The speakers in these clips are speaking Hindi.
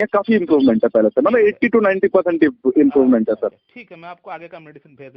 काफी इम्प्रूवमेंट है पहले से, मतलब 80 to 90% इम्प्रूवमेंट है सर। ठीक है, मैं आपको आगे का मेडिसिन भेज।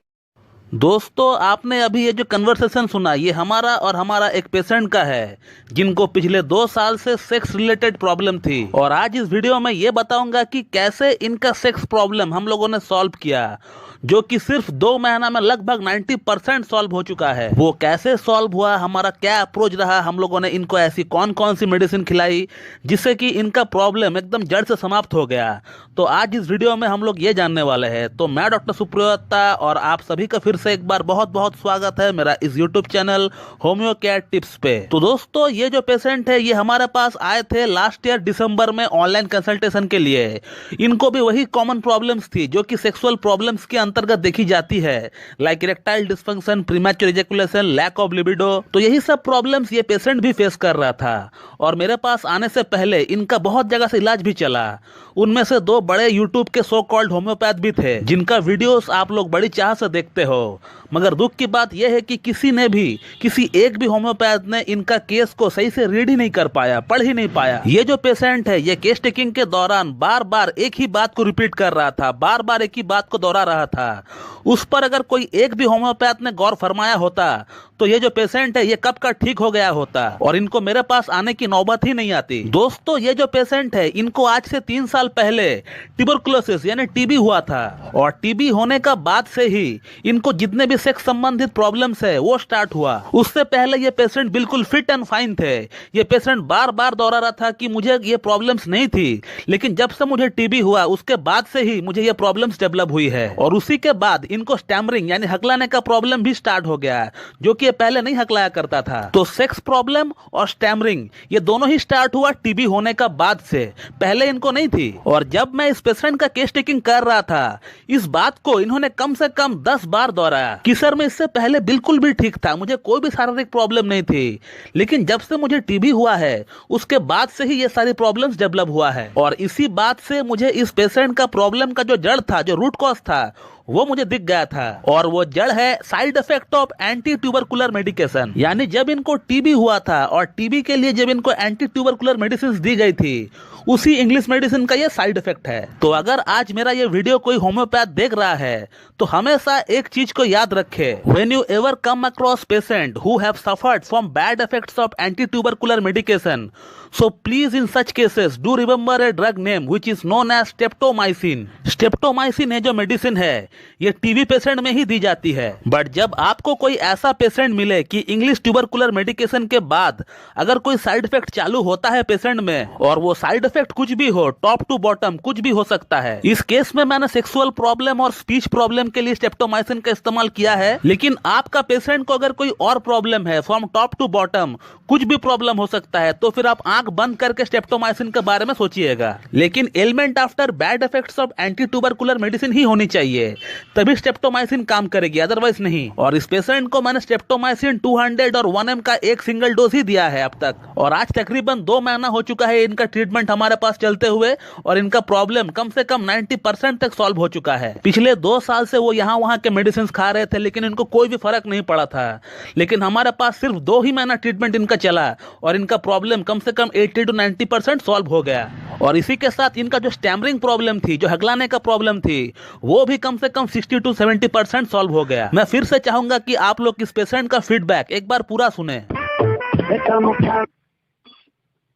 दोस्तों, आपने अभी ये जो कन्वर्सेशन सुना, ये हमारा और हमारा एक पेशेंट का है जिनको पिछले 2 साल से सेक्स रिलेटेड प्रॉब्लम थी। और आज इस वीडियो में ये बताऊंगा कि कैसे इनका सेक्स प्रॉब्लम हम लोगों ने सॉल्व किया, जो कि सिर्फ 2 महीना में लगभग 90% सॉल्व हो चुका है। वो कैसे सॉल्व हुआ, हमारा क्या अप्रोच रहा, हम लोगों ने इनको ऐसी कौन कौन सी मेडिसिन खिलाई जिससे कि इनका प्रॉब्लम एकदम जड़ से समाप्त हो गया। तो आज इस वीडियो में हम लोग ये जानने वाले हैं। तो मैं डॉक्टर सुप्रियोता और आप सभी का फिर से एक बार बहुत बहुत स्वागत है मेरा इस YouTube channel homeo care tips पे। तो दोस्तों, ये जो पेशेंट है ये हमारे पास आए थे लास्ट ईयर दिसंबर में ऑनलाइन कंसल्टेशन के लिए। इनको भी वही कॉमन प्रॉब्लम्स थी जो कि सेक्सुअल प्रॉब्लम्स के अंतर्गत देखी जाती है, like erectile dysfunction, premature ejaculation, lack of libido. तो यही सब प्रॉब्लम्स ये पेशेंट भी फेस कर रहा था। और मेरे पास आने से पहले इनका बहुत जगह से इलाज भी चला। उनमें से 2 बड़े यूट्यूब के सो कॉल्ड होम्योपैथ भी थे जिनका वीडियोस आप लोग बड़ी चाह से देखते हो। मगर दुख की बात यह है कि किसी एक भी होम्योपैथ ने इनका केस को सही से रीड ही नहीं कर पाया, पढ़ ही नहीं पाया। ये जो पेशेंट है ये केस टेकिंग के दौरान बार बार एक ही बात को रिपीट कर रहा था, बार बार एक ही बात को दोहरा रहा था। उस पर अगर कोई एक भी होम्योपैथ ने गौर फरमाया होता तो ये जो पेशेंट है ये कब का ठीक हो गया होता और इनको मेरे पास आने की नौबत ही नहीं आती। दोस्तों, ये जो पेशेंट है इनको आज से 3 साल पहले ट्यूबरकुलोसिस यानी टीबी हुआ था। और टीबी होने का बाद से ही इनको जितने भी सेक्स संबंधित प्रॉब्लम्स है वो स्टार्ट हुआ। उससे पहले ये पेशेंट बिल्कुल फिट एंड फाइन थे। ये पेशेंट बार बार दोहरा रहा था कि मुझे ये प्रॉब्लम्स नहीं थी, लेकिन जब से मुझे टीबी हुआ उसके बाद से ही मुझे ये प्रॉब्लम्स डेवलप हुई है। और उसी के बाद इनको स्टैमरिंग यानी हकलाने का प्रॉब्लम भी स्टार्ट हो गया, जो कि ये पहले नहीं हकलाया करता था। तो सेक्स प्रॉब्लम और स्टैमरिंग ये दोनों ही स्टार्ट हुआ टीबी होने का बाद से, पहले इनको नहीं थी। और जब मैं इस पेशेंट का केस टेकिंग कर रहा था इस बात को इन्होंने कम से कम 10 बार दोहराया कि सर मैं इससे पहले बिल्कुल भी ठीक था, मुझे कोई भी शारीरिक प्रॉब्लम नहीं थी, लेकिन जब से मुझे टीबी हुआ है उसके बाद से ही ये सारी प्रॉब्लम्स डेवलप हुआ है। और इसी बात से मुझे इस पेशेंट का प्रॉब्लम का जो जड़ था, जो रूट कॉज था, वो मुझे दिख गया था। और वो जड़ है side effect of anti tubercular medication. यानी जब इनको टीबी हुआ था और टीबी के लिए जब इनको एंटी ट्यूबरकुलर मेडिसिन दी गई थी, उसी इंग्लिश मेडिसिन का ये साइड इफेक्ट है। तो अगर आज मेरा ये वीडियो कोई होम्योपैथ देख रहा है तो हमेशा एक चीज को याद रखे, when you ever come across patient who have suffered from bad effects of anti tubercular medication, so please in such cases do remember a drug name which is known as streptomycin. Streptomycin है जो मेडिसिन है ये टीबी पेशेंट में ही दी जाती है। बट जब आपको कोई ऐसा पेशेंट मिले कि इंग्लिश ट्यूबरकुलर मेडिकेशन के बाद अगर कोई साइड इफेक्ट चालू होता है पेशेंट में, और वो साइड इफेक्ट कुछ भी हो, टॉप टू बॉटम कुछ भी हो सकता है। इस केस में मैंने सेक्सुअल प्रॉब्लम और स्पीच प्रॉब्लम के लिए स्ट्रेप्टोमाइसिन का इस्तेमाल किया है, लेकिन आपका पेशेंट को अगर कोई और प्रॉब्लम है, फ्रॉम टॉप टू बॉटम कुछ भी प्रॉब्लम हो सकता है, तो फिर आप आंख बंद करके स्ट्रेप्टोमाइसिन के बारे में सोचिएगा। लेकिन ailment after bad effects of anti tubercular medicine ही होनी चाहिए, तभी स्ट्रेप्टोमाइसिन काम करेगी, अदरवाइज नहीं। और इस पेशेंट को मैंने स्ट्रेप्टोमाइसिन 200 और 1 का एक सिंगल डोज ही दिया है अब तक। और आज तकरीबन 2 महीना हो चुका है इनका ट्रीटमेंट हमारे पास चलते हुए, और इनका प्रॉब्लम कम से कम 90% तक सॉल्व हो चुका है। पिछले 2 साल से वो यहाँ वहाँ के मेडिसिन खा रहे थे, लेकिन इनको कोई भी फर्क नहीं पड़ा था। लेकिन हमारे पास सिर्फ 2 ही महीना ट्रीटमेंट इनका चला और इनका प्रॉब्लम कम से कम 80 to 90% सॉल्व हो गया। और इसी के साथ इनका जो स्टैमरिंग प्रॉब्लम थी, जो हगलाने का प्रॉब्लम थी, वो भी कम से कम 60 to 70% सॉल्व हो गया। मैं फिर से चाहूंगा कि आप लोग इस पेशेंट का फीडबैक एक बार पूरा सुने।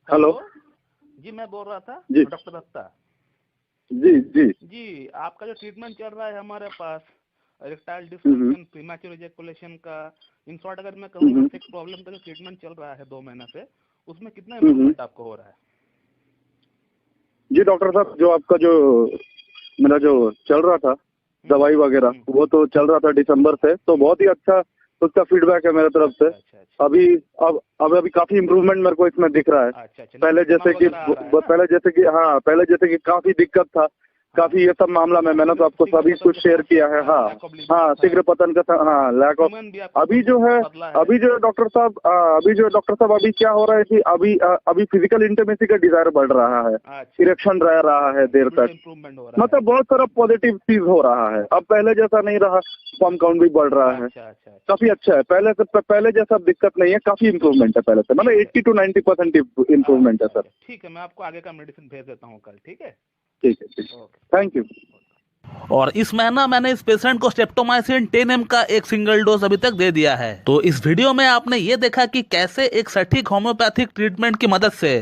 हेलो जी, मैं बोल रहा था जी। डॉक्टर दत्ता जी जी जी। आपका जो ट्रीटमेंट चल रहा है हमारे पास इरेक्टाइल डिस्फंक्शन, प्रीमैच्योर इजैकुलेशन का, इन शॉर्ट अगर मैं कहूँ सेक्स प्रॉब्लम का जो ट्रीटमेंट चल रहा है 2 महीना से, उसमें कितना इम्प्रूवमेंट आपको हो रहा है? जी डॉक्टर साहब, जो आपका जो मेरा जो चल रहा था दवाई वगैरह वो तो चल रहा था दिसंबर से, तो बहुत ही अच्छा उसका फीडबैक है मेरे तरफ से। अच्छा। अभी काफी इम्प्रूवमेंट मेरे को इसमें दिख रहा है। अच्छा। पहले जैसे कि काफी दिक्कत था, काफी ये सब मामला में मैंने तो आपको सभी कुछ शेयर किया है। हाँ हाँ, शीघ्र पतन का, हाँ लैक ऑफ। अभी जो है डॉक्टर साहब, अभी क्या हो रहा है कि अभी फिजिकल इंटीमेसी का डिजायर बढ़ रहा है, इरेक्शन रह रहा है देर तक, मतलब बहुत सारा पॉजिटिव चीज हो रहा है। अब पहले जैसा नहीं रहा, स्पर्म काउंट भी बढ़ रहा है, काफी अच्छा है। पहले जैसा दिक्कत नहीं है, काफी इम्प्रूवमेंट है पहले से, मतलब 80 to 90% इम्प्रूवमेंट है सर। ठीक है, मैं आपको आगे का मेडिसिन भेज देता हूँ कल। ठीक है, ठीक है, थैंक यू। और इस महीना मैंने इस पेशेंट को स्ट्रेप्टोमाइसिन 10 mg का एक सिंगल डोज अभी तक दे दिया है। तो इस वीडियो में आपने ये देखा कि कैसे एक सटीक होम्योपैथिक ट्रीटमेंट की मदद से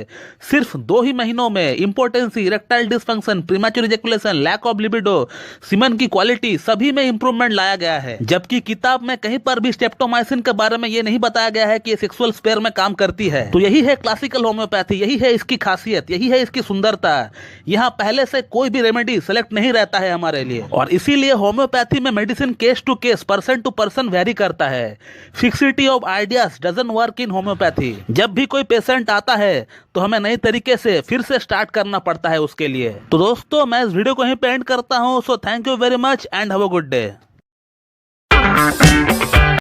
सिर्फ 2 ही महीनों में impotency, erectile dysfunction, premature ejaculation, lack of libido, semen की क्वालिटी सभी में इंप्रूवमेंट लाया गया है। जबकि किताब में कहीं पर भी स्ट्रेप्टोमाइसिन के बारे में ये नहीं बताया गया है कि ये सेक्सुअल स्पेयर में काम करती है। तो यही है क्लासिकल होम्योपैथी, यही है इसकी खासियत, यही है इसकी सुंदरता। यहाँ पहले से कोई भी रेमेडी सेलेक्ट नहीं रहता है हमारे लिए, और इसीलिए होम्योपैथी में medicine case to case, person to person vary करता है। Fixity of ideas doesn't work in homeopathy. जब भी कोई पेशेंट आता है तो हमें नई तरीके से फिर से स्टार्ट करना पड़ता है उसके लिए। तो दोस्तों, मैं इस वीडियो को यहीं पे एंड करता हूं। So thank you very much and have a good day.